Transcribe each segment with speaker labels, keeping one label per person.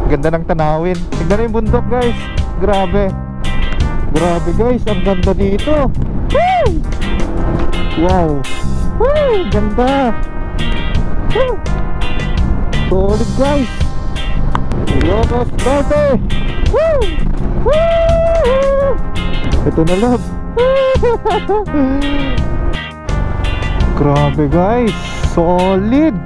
Speaker 1: Ganda ng tanawin. Tignan yung bundok guys. Grabe. Grabe guys, ang ganda dito. Woo! Wow. Woo! Ganda. Woo! Solid guys. Ilocos Norte. Woo! Woo! Ito na love. Grabe guys, solid.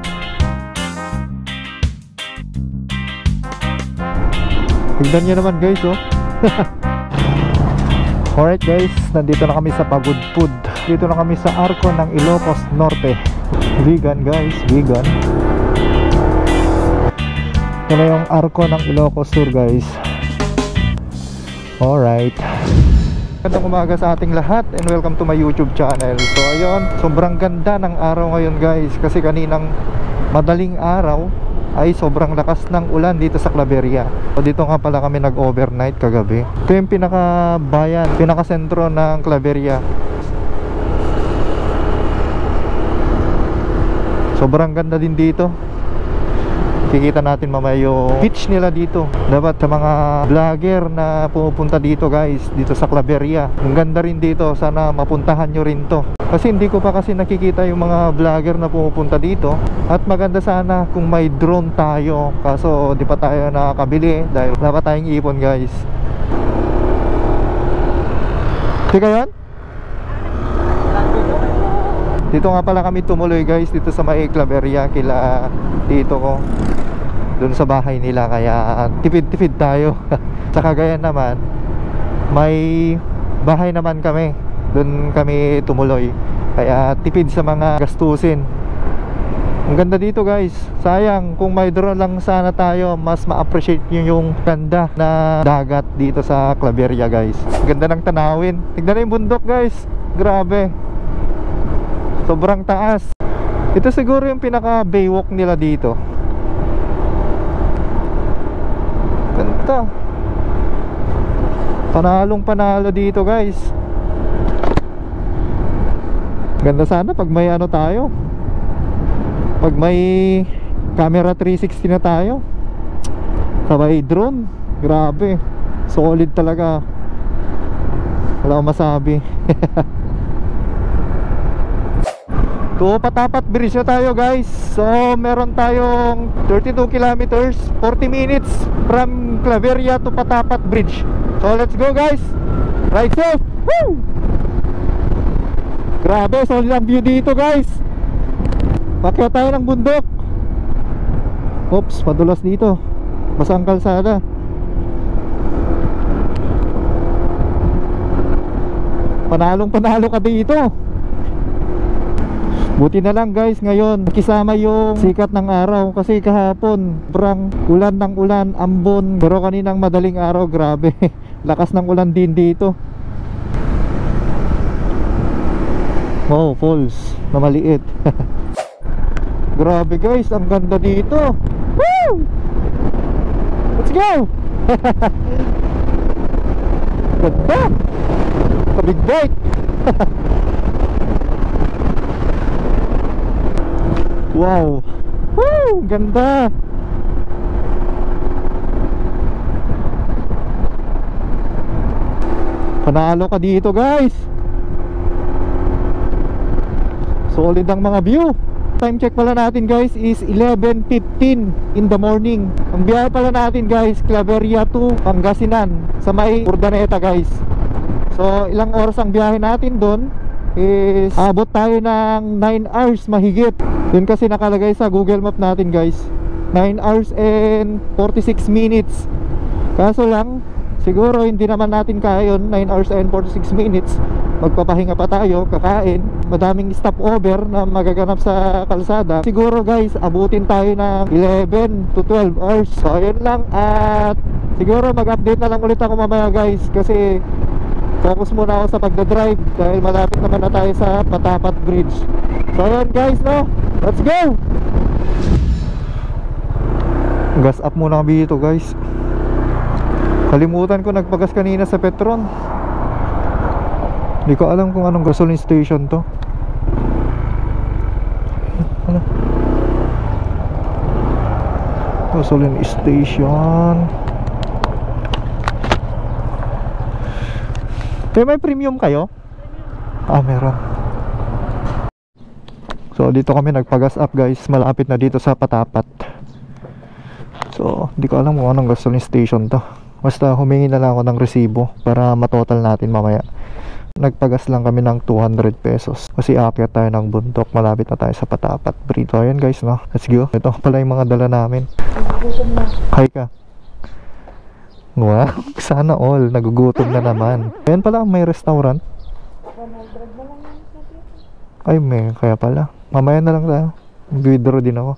Speaker 1: Tignan nyo naman guys oh. Alright guys, nandito na kami sa Pagod Food. Dito na kami sa Arco ng Ilocos Norte. Vegan guys, vegan. Ito na yung Arco ng Ilocos Sur guys. Alright, magandang umaga sa ating lahat and welcome to my YouTube channel. So ayun, sobrang ganda ng araw ngayon guys. Kasi kaninang madaling araw ay sobrang lakas ng ulan dito sa Claveria. So dito nga pala kami nag-overnight kagabi. Ito yung pinakabayan, pinakasentro ng Claveria. Sobrang ganda din dito. Kikita natin mamaya yung beach nila dito. Dapat sa mga vlogger na pumupunta dito guys, dito sa Claveria, ang ganda rin dito. Sana mapuntahan nyo rin to. Kasi hindi ko pa kasi nakikita yung mga vlogger na pumupunta dito. At maganda sana kung may drone tayo. Kaso di pa tayo nakakabili dahil dapat tayong ipon guys. Tika yan? Dito nga pala kami tumuloy guys, dito sa may Claveria kila tito ko, doon sa bahay nila. Kaya tipid-tipid tayo. Sa Cagayan naman may bahay naman kami, doon kami tumuloy. Kaya tipid sa mga gastusin. Ang ganda dito guys. Sayang kung may drone lang sana tayo, mas ma-appreciate nyo yung ganda na dagat dito sa Claveria guys. Ganda ng tanawin. Tignan na yung bundok guys. Grabe, sobrang taas. Ito siguro yung pinaka baywalk nila dito. Ganda. Panalong panalo dito guys. Ganda sana pag may ano tayo, pag may camera 360 na tayo, sabay drone. Grabe, solid talaga. Wala akong masabi. So Patapat Bridge na tayo guys. So meron tayong 32 kilometers, 40 minutes from Claveria to Patapat Bridge. So let's go guys. Ride safe. Woo! Grabe, solid ang view dito guys. Pakyat tayo ng bundok. Oops, madulas dito. Basa ang kalsada. Panalong panalo ka dito. Buti na lang guys, ngayon nakisama yung sikat ng araw. Kasi kahapon sobrang ulan ng ulan, ambon. Pero kaninang madaling araw, grabe, lakas ng ulan din dito. Oh, falls na maliit. Grabe guys, ang ganda dito. Woo! Let's go! Ganda! Big bike! Wow! Woo! Ganda! Panalo ka dito guys. Solid ang mga view. Time check pala natin guys is 11:15 in the morning. Ang biyahe pala natin guys, Claveria to Pangasinan sa may Urdaneta guys. So ilang oras ang biyahe natin doon is abot tayo ng 9 hours mahigit. Yun kasi nakalagay sa Google Map natin guys, 9 hours and 46 minutes. Kaso lang siguro hindi naman natin kaya yun, 9 hours and 46 minutes. Magpapahinga pa tayo, kakain, madaming stopover na magaganap sa kalsada. Siguro guys, abutin tayo ng 11 to 12 hours. So ayun lang, at siguro mag-update na lang ulit ako mamaya guys. Kasi focus muna ako sa pagdadrive dahil malapit naman na tayo sa Patapat Bridge. So ayun guys, no, let's go! Gas up muna kami dito guys. Kalimutan ko nagpagas kanina sa Petron. Hindi ko alam kung anong gasoline station to. Ano? gasoline station. May premium kayo? Meron. So dito kami nagpa-gas up guys, malapit na dito sa Patapat. So di ko alam kung anong gasoline station to. Basta humingi na lang ako ng resibo para matotal natin mamaya. Nagpagas lang kami ng 200 pesos kasi aakyat tayo ng bundok, malapit na tayo sa Patapat. Brito, ayan guys, no? Let's go. Ito pala yung mga dala namin. Hi ka. Wow, sana all, nagugutom na naman. Ayan pala, may restaurant. Ay, may, kaya pala. Mamaya na lang tayo. Withdraw din ako.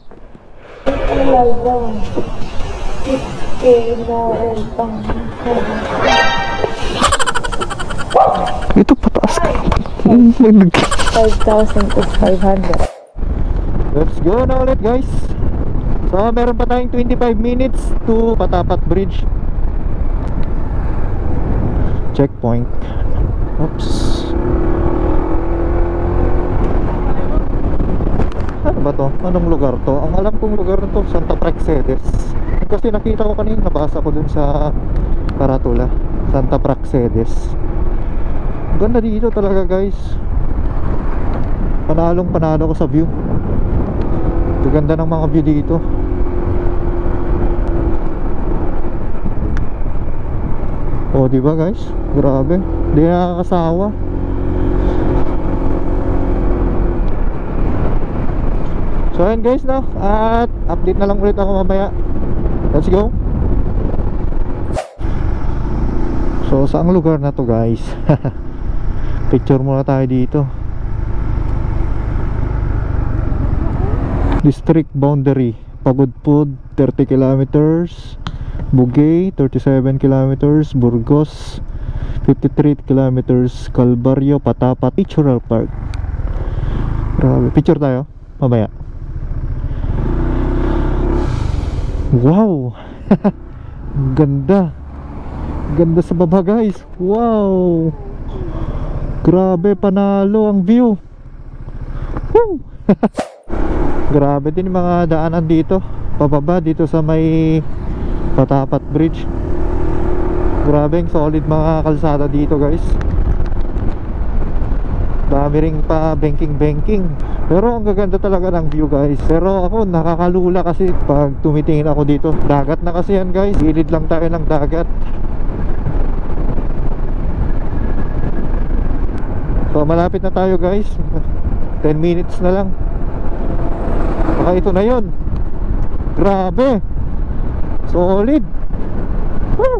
Speaker 1: Ito pataas ka naman.
Speaker 2: 5,500.
Speaker 1: Let's go na ulit guys. So meron pa tayong 25 minutes to Patapat Bridge. Checkpoint. Oops. Ano ba to? Anong lugar to? Ang alam kong lugar na to, Santa Praxedes. Kasi nakita ko kanina, nabasa ko dun sa karatula, Santa Praxedes. Ganda dito talaga guys. Panalong panalo ko sa view. Ganda ng mga view dito. Oh, di ba guys? Grabe. Di nakakasawa. So ayan guys, no? At update na lang ulit ako mamaya. Let's go. So saang lugar na to guys? Picture muna tayo dito. District boundary, Pagudpud 30 kilometers, Bugay 37 kilometers, Burgos 53 kilometers, Calvario, Patapat, Natural Park. Grabe, picture tayo mamaya. Wow. Ganda. Ganda sa baba guys. Wow. Grabe, panalo ang view. Woo. Grabe din yung mga daanan dito pababa dito sa may Patapat Bridge. Grabe yung solid mga kalsada dito guys. Dami ring pa banking. Pero ang gaganda talaga ng view guys. Pero ako nakakalula kasi pag tumitingin ako dito. Dagat na kasi yan guys. Gilid lang tayo ng dagat. So malapit na tayo guys. 10 minutes na lang. Baka ito na yun. Grabe. Solid. Woo!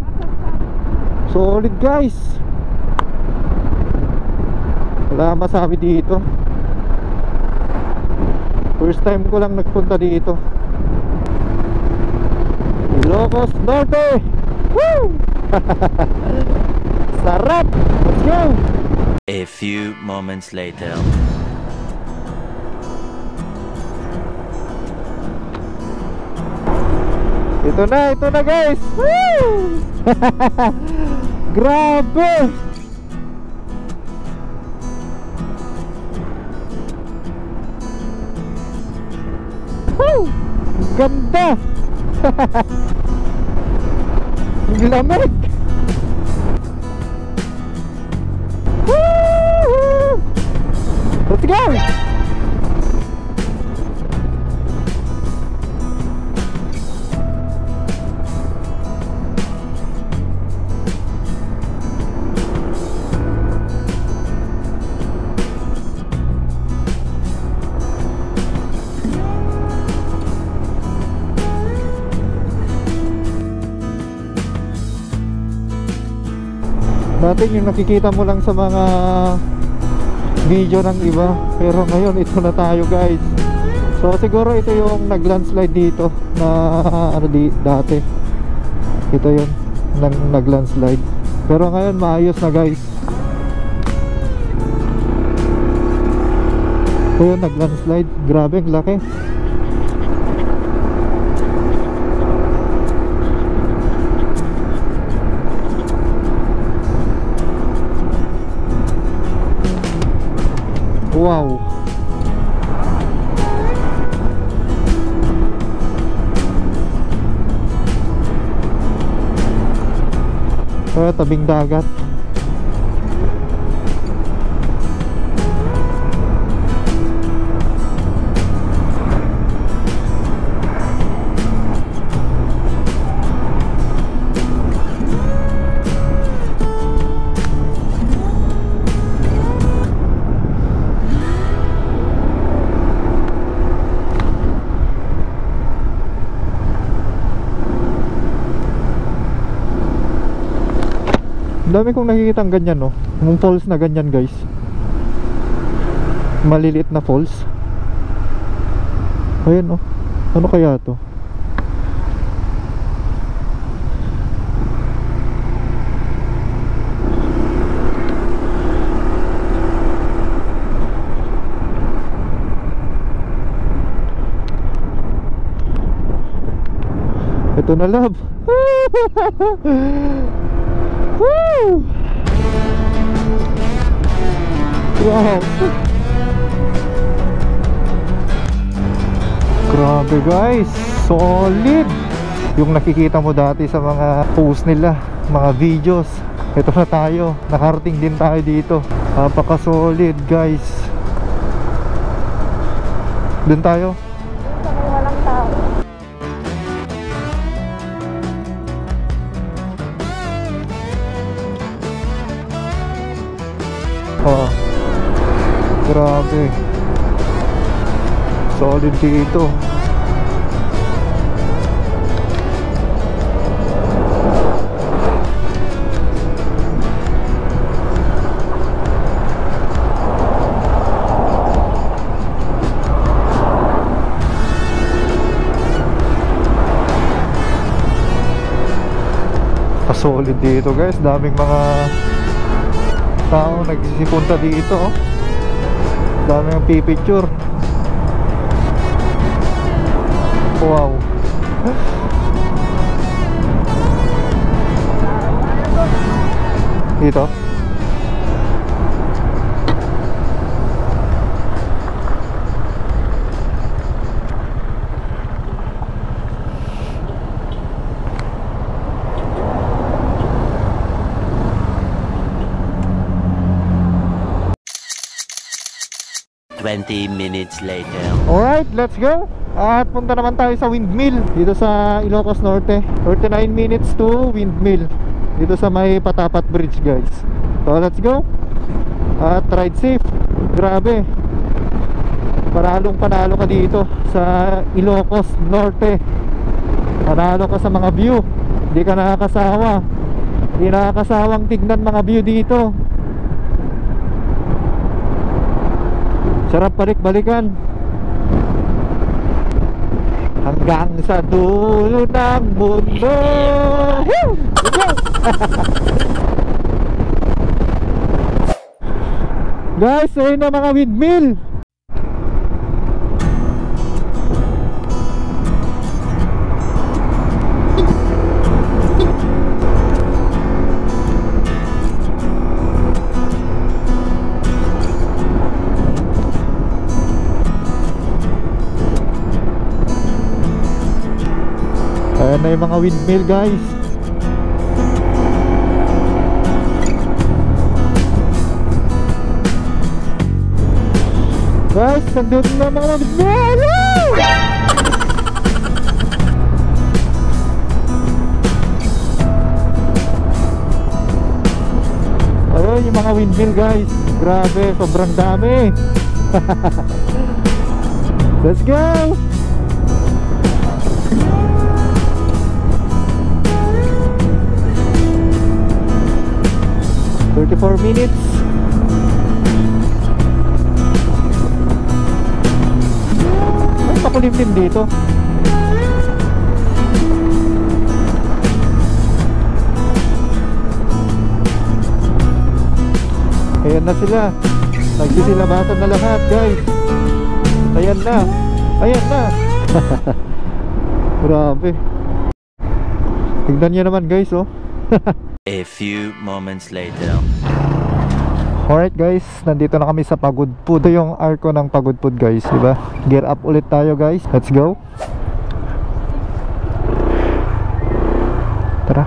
Speaker 1: Solid guys. Wala masabi dito. First time ko lang nagpunta dito. Ilocos Norte. Woo! Sarap. Let's go.
Speaker 3: A few moments later.
Speaker 1: Ito na guys. Woo! Grabe. Woo! Ganda. Ang lamig. Woo! Let's go. Dati yung nakikita mo lang sa mga video ng iba, pero ngayon ito na tayo guys. So siguro ito yung nag-landslide dito na ano dati. Ito yun, nag-landslide. Pero ngayon maayos na guys. Ito yun, nag-landslide. Grabe, ang laki. Wow. Tabing dagat. Dami kong nakikitang ganyan, no? Yung falls na ganyan, guys. Maliliit na falls. Ayan, no? Ano kaya to? Ito na, love. Woo! Wow! Grabe, guys, solid. Yung nakikita mo dati sa mga post nila, mga videos. Ito na tayo, nakarating din tayo dito. Napaka solid, guys. Doon tayo.
Speaker 2: Walang tao.
Speaker 1: Oh, grabe. Solid dito. Solid dito, guys. Daming mga tao nagsisipunta dito, oh. Daming pipicture. Wow. Dito.
Speaker 3: Minutes later.
Speaker 1: Alright, let's go. At punta naman tayo sa windmill dito sa Ilocos Norte. 39 minutes to windmill dito sa may Patapat Bridge, guys. So let's go. At ride safe. Grabe, panalong panalo ka dito sa Ilocos Norte. Panalo ka sa mga view. Hindi ka nakakasawa. Hindi nakakasawang tignan mga view dito. Sarap balik-balikan hanggang sa dulo ng mundo. Guys, ayun na mga windmill. Ayan na yung mga windmill, guys. Guys, nandun na mga windmill. Ayun yung mga windmill, guys. Grabe, sobrang dami. Let's go. 34 minutes. Ay, pakulimlim dito. Ayan na sila. Nagsisilabasan na lahat, guys. Ayan na. Ayan na. Grabe. Tignan nyo naman, guys, oh.
Speaker 3: A few moments later.
Speaker 1: Alright, guys, nandito na kami sa Pagudpud. Ito yung arko ng Pagudpud, guys, diba? Gear up ulit tayo, guys. Let's go. Tara.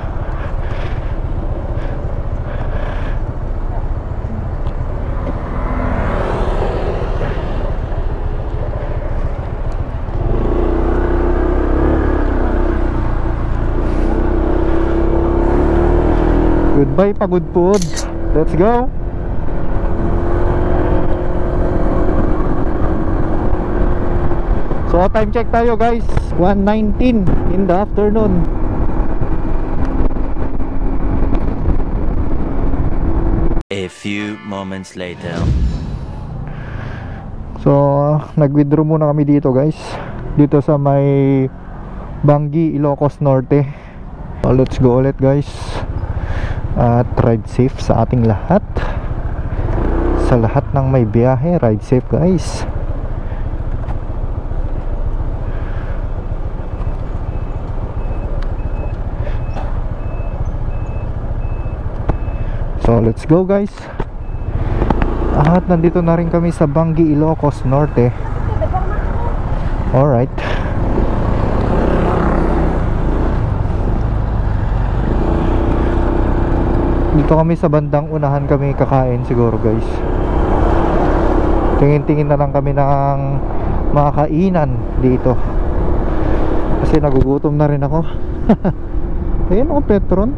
Speaker 1: Goodbye pagod food. Let's go. So time check tayo guys, 1:19 in the afternoon.
Speaker 3: A few moments later.
Speaker 1: So nag-withdraw muna kami dito guys, dito sa may Bangi, Ilocos Norte. So, let's go ulit guys. At ride safe sa ating lahat. Sa lahat ng may biyahe, ride safe guys. So let's go guys. At nandito na rin kami sa Bangi, Ilocos Norte. Alright. Dito kami sa bandang unahan kami kakain siguro guys. Tingin-tingin na lang kami ng mga kainan dito. Kasi nagugutom na rin ako. Ayun o, Petron.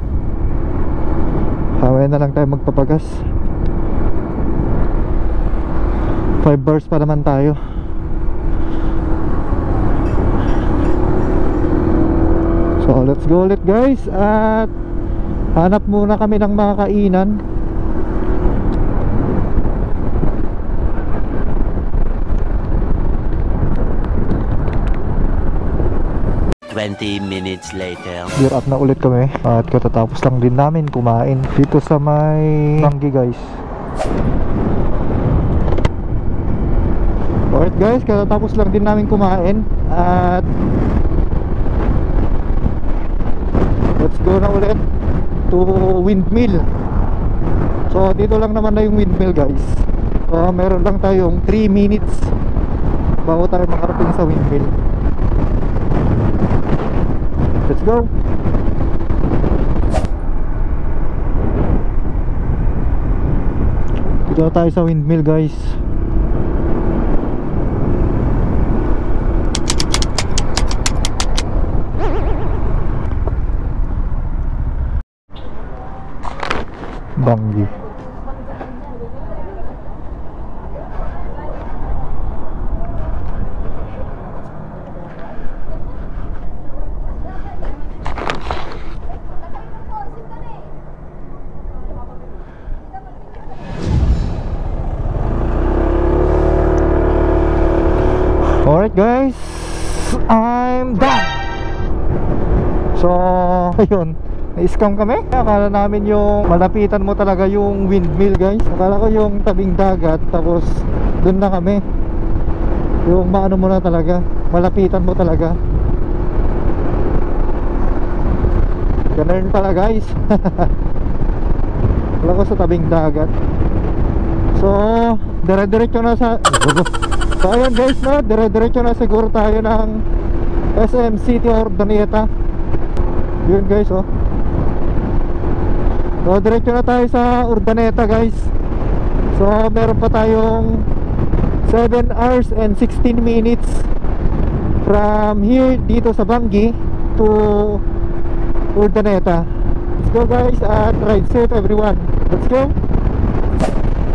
Speaker 1: Haway na lang tayo magpapagas. 5 bars pa naman tayo. So let's go ulit guys. At hanap muna kami ng mga kainan.
Speaker 3: Minutes later.
Speaker 1: Gear up na ulit kami. At katatapos lang din namin kumain dito sa may Bangi guys. Alright guys, katatapos lang din namin kumain. At let's go na ulit to windmill. So dito lang naman na yung windmill guys. So meron lang tayong 3 minutes bago tayo makarating sa windmill. Let's go. Dito na tayo sa windmill guys. Bangi. Alright guys, I'm done. So ayun, na-scam kami. Akala namin yung malapitan mo talaga yung windmill guys. Akala ko yung tabing dagat, tapos dun na kami. Yung maano mo na talaga, malapitan mo talaga. Ganun pala guys. Wala ko sa tabing dagat. So dire-diretso na sa so ayun guys, no, dire-diretso na siguro tayo ng SM City Ordoneta. Yun guys, oh. So diretso na tayo sa Urdaneta guys. So meron pa tayong 7 hours and 16 minutes from here dito sa Bangi to Urdaneta. Let's go guys, at ride safe everyone. Let's go.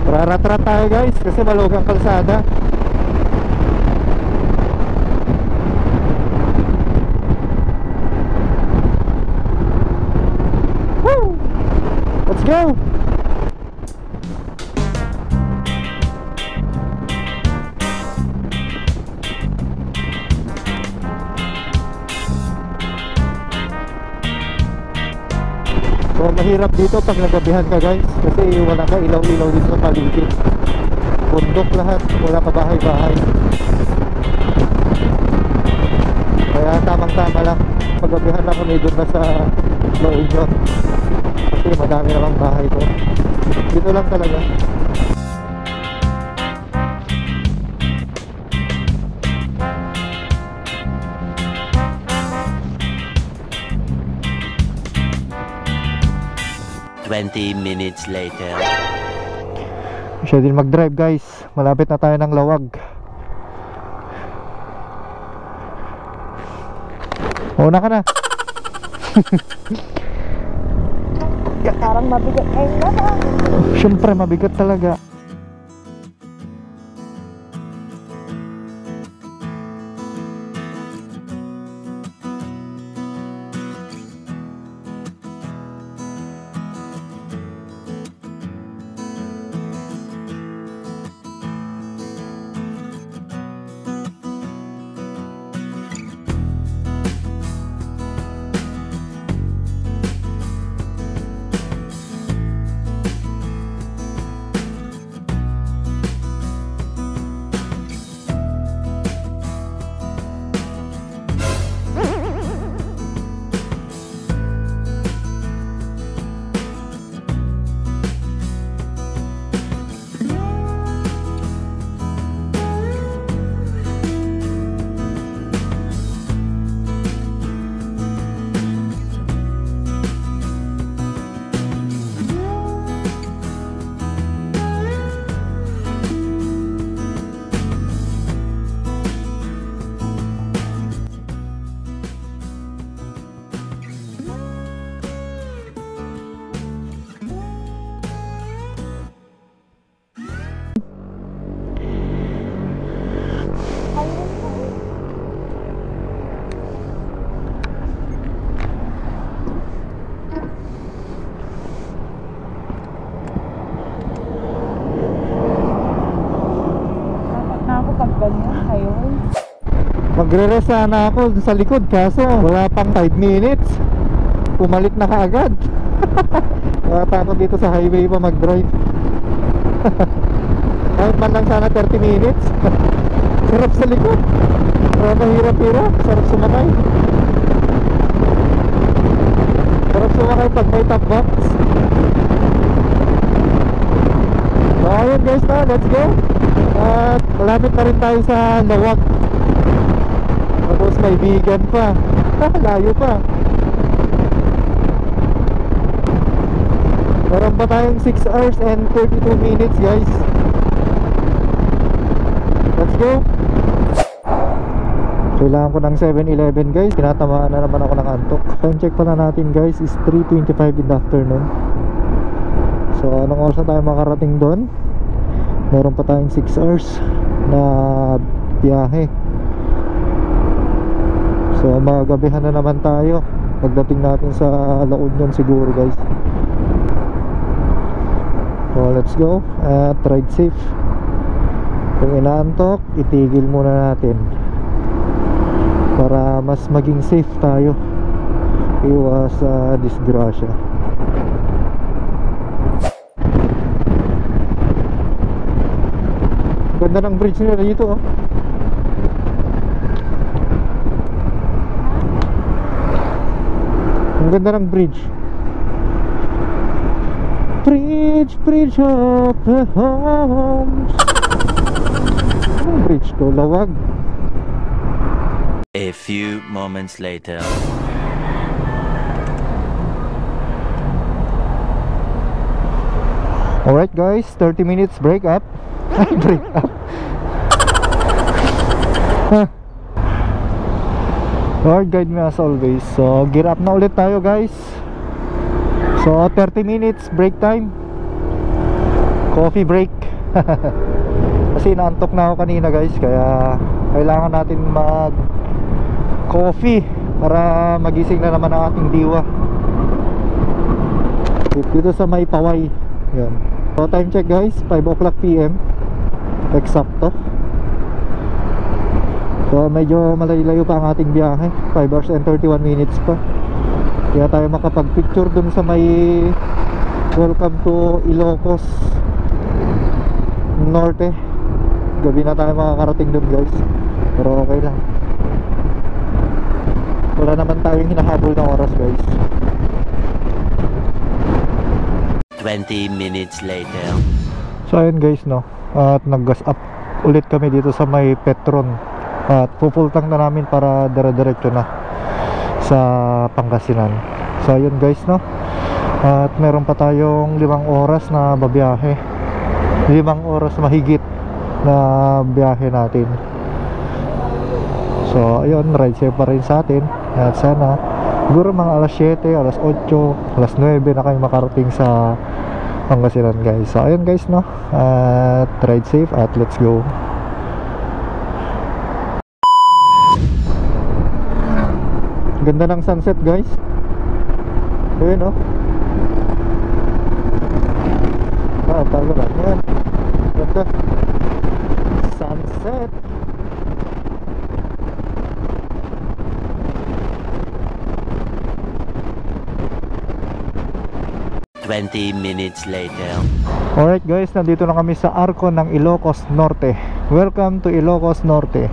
Speaker 1: Rarat-rat tayo guys kasi malugang kalsada. Woo! Let's go. So mahirap dito pag nagabihan ka guys, kasi wala ka ilaw-ilaw dito sa paligid. Bundok lahat, wala ka bahay-bahay. Kaya tamang-tama lang paggabihan na kami doon na sa La Union, kasi madami namang bahay doon. Dito lang talaga.
Speaker 3: Minutes later.
Speaker 1: Siya din mag-drive guys. Malapit na tayo ng Lawag. Una ka na.
Speaker 2: Parang mabigat ngayon na ha.
Speaker 1: Siyempre, mabigat talaga. Magre-rest sana ako sa likod kaso wala pang 5 minutes. Pumalit na kaagad. Nakatakot dito sa highway pa mag-drive. Kahit man lang sana 30 minutes. Sarap sa likod. Hirap-hirap. Sarap sumakay. Sarap sumakay pag may top box. So ayun guys na, let's go. At malapit na rin tayo sa Lawag. Tapos may vegan pa. Layo pa. Meron pa tayong 6 hours and 32 minutes guys. Let's go. Kailangan ko ng 7-Eleven guys. Tinatamaan na naman ako ng antok. Time check pala natin guys is 3:25 in the afternoon. So anong oras na tayo makarating doon? Meron pa tayong 6 hours na biyahe. So magabihan na naman tayo pagdating natin sa La Union siguro guys. So let's go at ride safe. Kung inaantok, itigil muna natin para mas maging safe tayo. Iwas sa disgrasya. Ganda ng bridge nila dito oh. Ang ganda ng bridge. Bridge of the homes. Anong bridge to? Lawag.
Speaker 3: A few moments later.
Speaker 1: Alright guys, 30 minutes break up. Break up. Lord guide me as always. So gear up na ulit tayo guys. So 30 minutes break time. Coffee break. Kasi naantok na ako kanina guys. Kaya kailangan natin mag coffee para magising na naman ang ating diwa. Dito sa may Paway. Yan. So time check guys, 5 o'clock PM eksakto. So medyo malayo pa ang ating biyahe. 5 hours and 31 minutes pa. Kaya tayo makapag-picture dun sa may welcome to Ilocos Norte. Gabi na tayo makakarating dun guys. Pero okay lang. Wala naman tayong hinahabol na oras guys.
Speaker 3: 20 minutes later.
Speaker 1: So ayun guys no. At nag-gas up ulit kami dito sa may Petron. At pupultang na namin para dire-diretso na sa Pangasinan. So ayun guys no. At meron pa tayong 5 oras na babiyahe. 5 oras mahigit na biyahe natin. So ayun, ride safe pa rin sa atin. At sana Siguro mga alas 7, alas 8, alas 9 na kayo makarating sa Pangasinan guys. So ayun guys, no, at ride safe at let's go. Ganda ng sunset guys. Ayun, no. Tago lang yan. Ganda sunset.
Speaker 3: Twenty minutes later.
Speaker 1: Alright guys, nandito na kami sa Arco ng Ilocos Norte. Welcome to Ilocos Norte.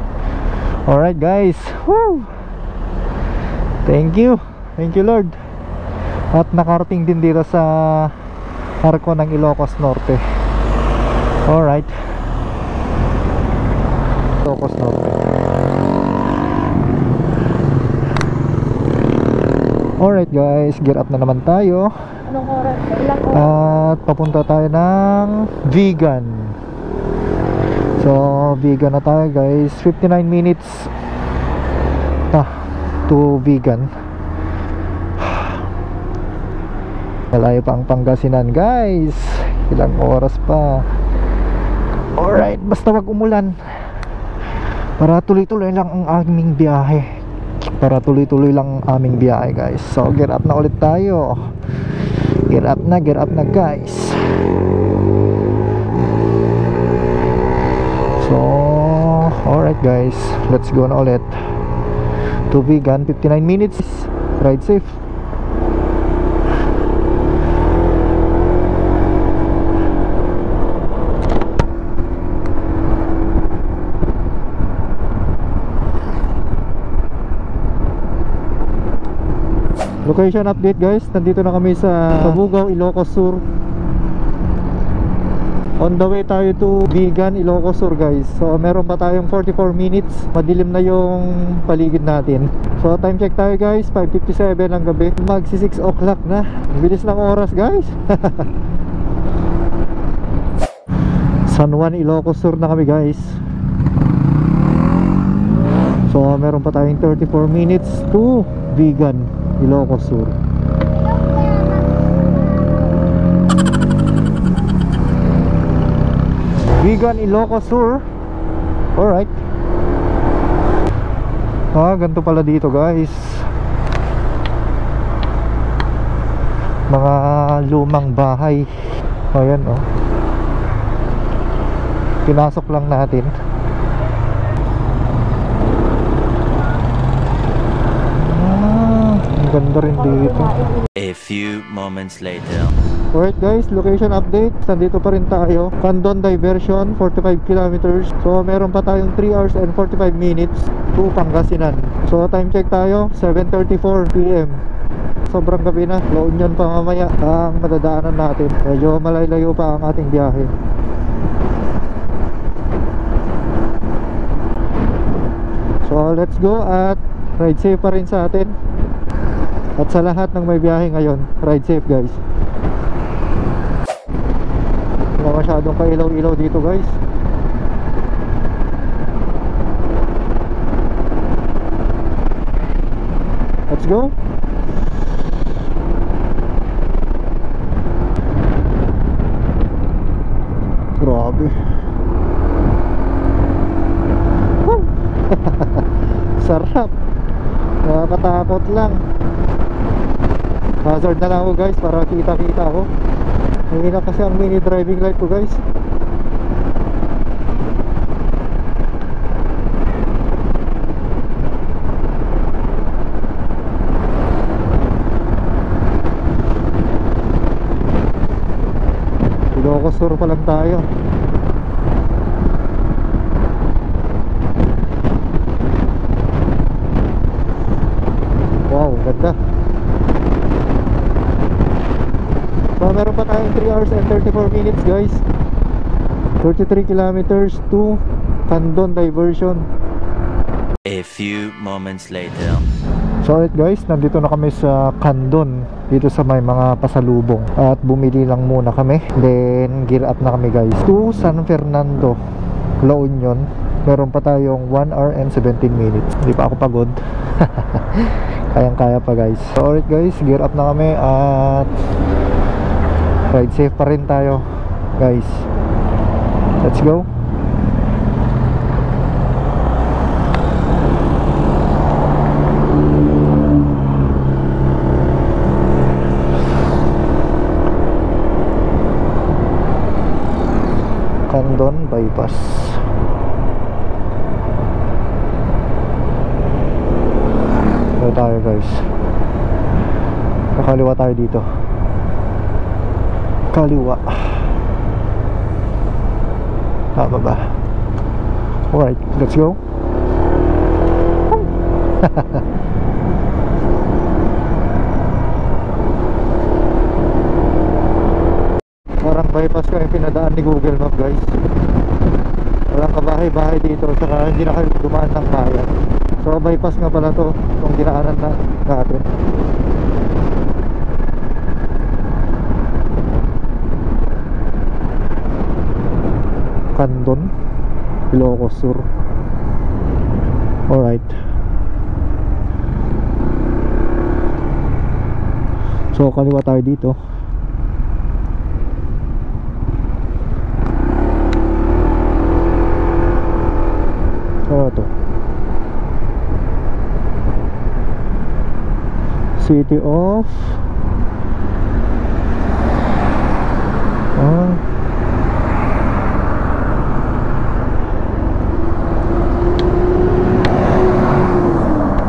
Speaker 1: Alright guys, woo! Thank you Lord. At nakarating din dito sa Arco ng Ilocos Norte. Alright, Ilocos Norte. Alright guys, gear up na naman tayo.
Speaker 2: Anong oras? Ilang oras?
Speaker 1: At papunta tayo ng Vigan. So Vigan na tayo guys. 59 minutes to Vigan. Malayo pa ang Pangasinan guys. Ilang oras pa. Alright, basta wag umulan para tuloy-tuloy lang ang aming biyahe. Guys. So gear up na ulit tayo. Gear up na guys. So alright guys, let's go na ulit to Vigan. 59 minutes. Ride safe. Location update guys, nandito na kami sa Cabugao, Ilocos Sur. On the way tayo to Vigan, Ilocos Sur guys. So meron pa tayong 44 minutes. Madilim na yung paligid natin. So time check tayo guys, 5:57 ng gabi. Magsi 6 o'clock na. Bilis ng oras guys. San Juan, Ilocos Sur na kami guys. So meron pa tayong 34 minutes to Vigan, Ilocos Sur. Vigan, Ilocos Sur. Alright. Ganito pala dito guys. Mga lumang bahay. Ayan oh. Pinasok lang natin. Ganda rin dito.
Speaker 3: A few moments later.
Speaker 1: Alright guys, location update. Nandito pa rin tayo. Candon Diversion, 45 kilometers. So meron pa tayong 3 hours and 45 minutes to Pangasinan. So time check tayo, 7:34 PM. Sobrang gabi na. La Union pa mamaya ang madadaanan natin. Medyo malayo pa ang ating biyahe. So let's go at ride safe pa rin sa atin. At sa lahat ng may biyahe ngayon, ride safe guys. Wala masyadong kailaw-ilaw dito guys. Let's go. Grabe. Sarap. Nakakatakot lang. Hazard na lang ako guys para kita-kita ako. Hindi na kasi ang mini driving light ko guys. Ilocos Sur pa lang tayo. Wow, ganda. So meron pa tayong 3 hours and 34 minutes guys. 33 kilometers to Candon Diversion.
Speaker 3: A few moments later.
Speaker 1: So alright guys, nandito na kami sa Candon, dito sa may mga pasalubong. At bumili lang muna kami. Then gear up na kami guys to San Fernando, La Union. Meron pa tayong 1 hour and 17 minutes. Hindi pa ako pagod. kayang kaya pa guys. So alright guys, gear up na kami at ride safe pa rin tayo guys. Let's go. Candon bypass. Ito tayo guys. Kakaliwa tayo dito. Kaliwa. Tama ba? Alright, let's go. Parang bypass ko yung pinadaan ni Google Map guys. Walang kabahay-bahay dito, saka hindi na kayo dumaan ng bayan. So bypass nga pala to, itong dinaanan na natin. Candon, Ilocos Sur. Alright. So kaliwa tayo dito. Ano to? City of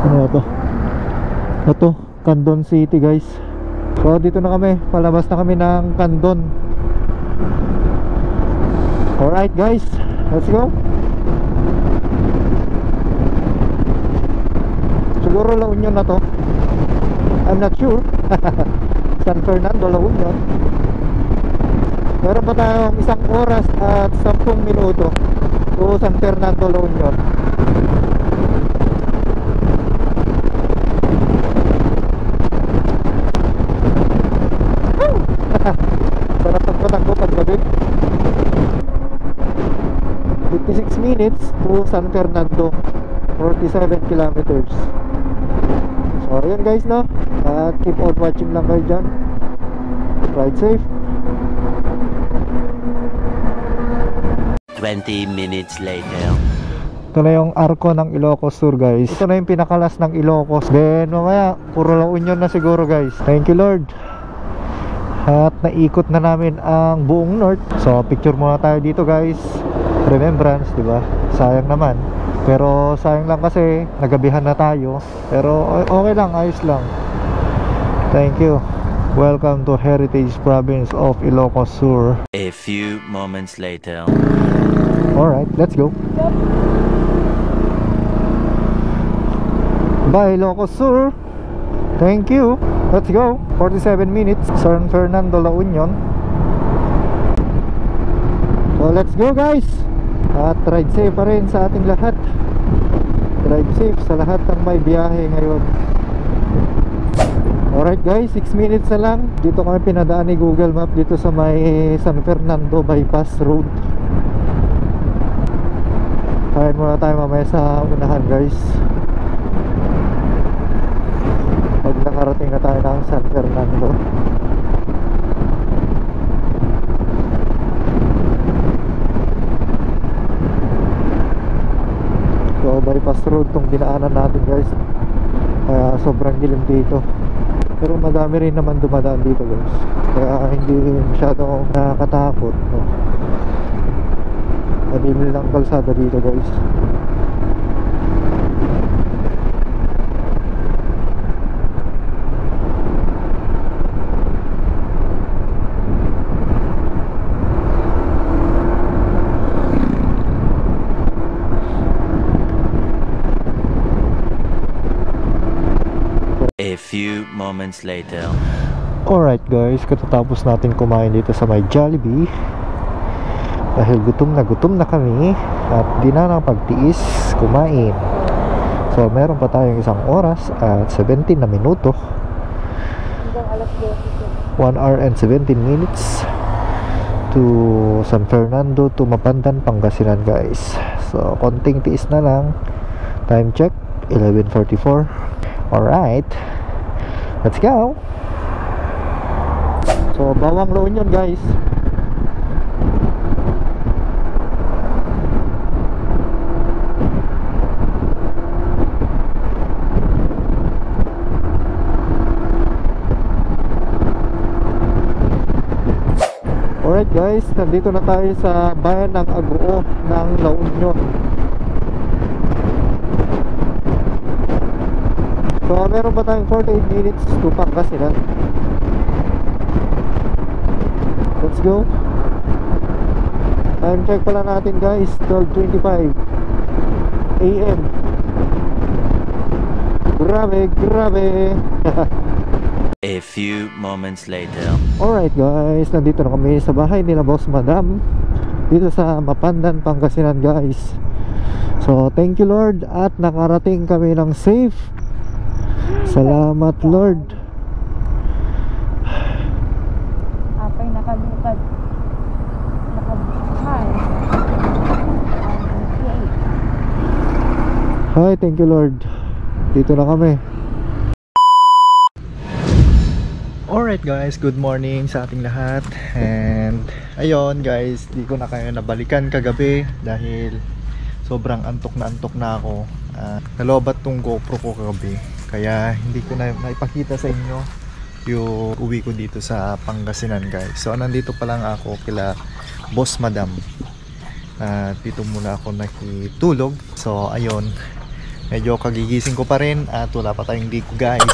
Speaker 1: ano to? Ito, Candon City guys. So dito na kami, palabas na kami ng Candon. Alright guys, let's go. Siguro La Union na to, I'm not sure. San Fernando, La Union. Meron pa tayong 1 oras at 10 minuto to San Fernando, La Union. Sarap pagpatakbo paggabi. 56 minutes to San Fernando, 47 kilometers. So yun guys, no, keep on watching lang kayo dyan. Ride safe.
Speaker 3: 20 minutes later.
Speaker 1: Ito na yung arko ng Ilocos Sur guys. Ito na yung pinakalas ng Ilocos. Then mamaya puro La Union na siguro guys. Thank you Lord. At naikot na namin ang buong north. So picture muna tayo dito guys. Remembrance, di ba? Sayang naman. Pero sayang lang kasi nagabihan na tayo. Pero okay lang, ayos lang. Thank you. Welcome to Heritage Province of Ilocos Sur.
Speaker 3: A few moments later.
Speaker 1: Alright, let's go. Bye Ilocos Sur. Thank you. Let's go. 47 minutes, San Fernando, La Union. So let's go guys. At ride safe pa rin sa ating lahat. Drive safe sa lahat ng may biyahe ngayon. Alright guys, 6 minutes na lang. Dito kami pinadaan ni Google Map, dito sa may San Fernando Bypass Road. Kain muna tayo mamaya sa unahan guys. Pag nakarating na tayo ng San Fernando. So bypass road tong dinaanan natin guys. Kaya sobrang dilim dito. Pero madami rin naman dumadaan dito guys. Kaya hindi masyadong nakakatakot, no? Madilim lang kalsada dito guys.
Speaker 3: A few moments later.
Speaker 1: Alright guys, katatapos natin kumain dito sa may Jollibee. Dahil gutom na kami at di na pagtiis kumain. So meron pa tayong 1 oras at 17 na minuto.
Speaker 2: Hanggang alas
Speaker 1: 1
Speaker 2: 12.
Speaker 1: hour and 17 minutes to San Fernando to Mapandan, Pangasinan guys. So konting tiis na lang. Time check 11:44. Alright, let's go. So Bawang La Union guys. Alright guys, nandito na tayo sa bayan ng Agoo ng La Union. So meron ba tayong 48 minutes to Pangasinan? Let's go. Time check pala natin guys, 12:25 AM. Grabe, grabe.
Speaker 3: A few moments later.
Speaker 1: Alright guys, nandito na kami sa bahay nila Boss Madam dito sa Mapandan, Pangasinan guys. So thank you Lord at nakarating kami ng safe. Salamat Lord.
Speaker 2: Apay nakalukad. Nakabuhay.
Speaker 1: Hi, thank you Lord. Dito na kami. Alright guys, good morning sa ating lahat. And ayun guys, di ko na kayo nabalikan kagabi dahil sobrang antok na ako. Nalobat tong GoPro ko kagabi, kaya hindi ko na naipakita sa inyo yung uwi ko dito sa Pangasinan guys. So nandito pa lang ako kila Boss Madam. Dito muna ako nakitulog. So ayun, medyo kagigising ko pa rin at wala pa tayong ligo guys.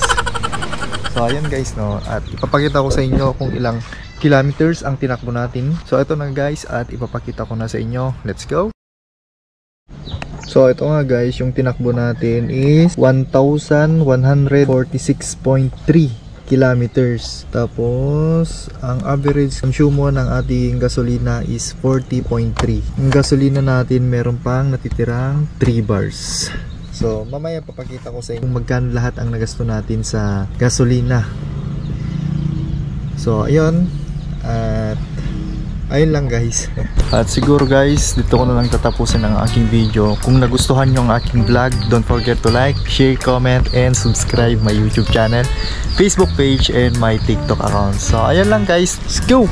Speaker 1: So ayun guys no, at ipapakita ko sa inyo kung ilang kilometers ang tinakbo natin. So ito na guys at ipapakita ko na sa inyo. Let's go. So ito nga guys, yung tinakbo natin is 1,146.3 kilometers. Tapos ang average consumo ng ating gasolina is 40.3. Yung gasolina natin meron pang natitirang 3 bars. So mamaya papakita ko sa inyo kung magkano lahat ang nagasto natin sa gasolina. So ayun, at ayun lang guys. At siguro guys, dito ko na lang tatapusin ang aking video. Kung nagustuhan nyo ang aking vlog, don't forget to like, share, comment, and subscribe my YouTube channel, Facebook page, and my TikTok account. So ayun lang guys, let's go!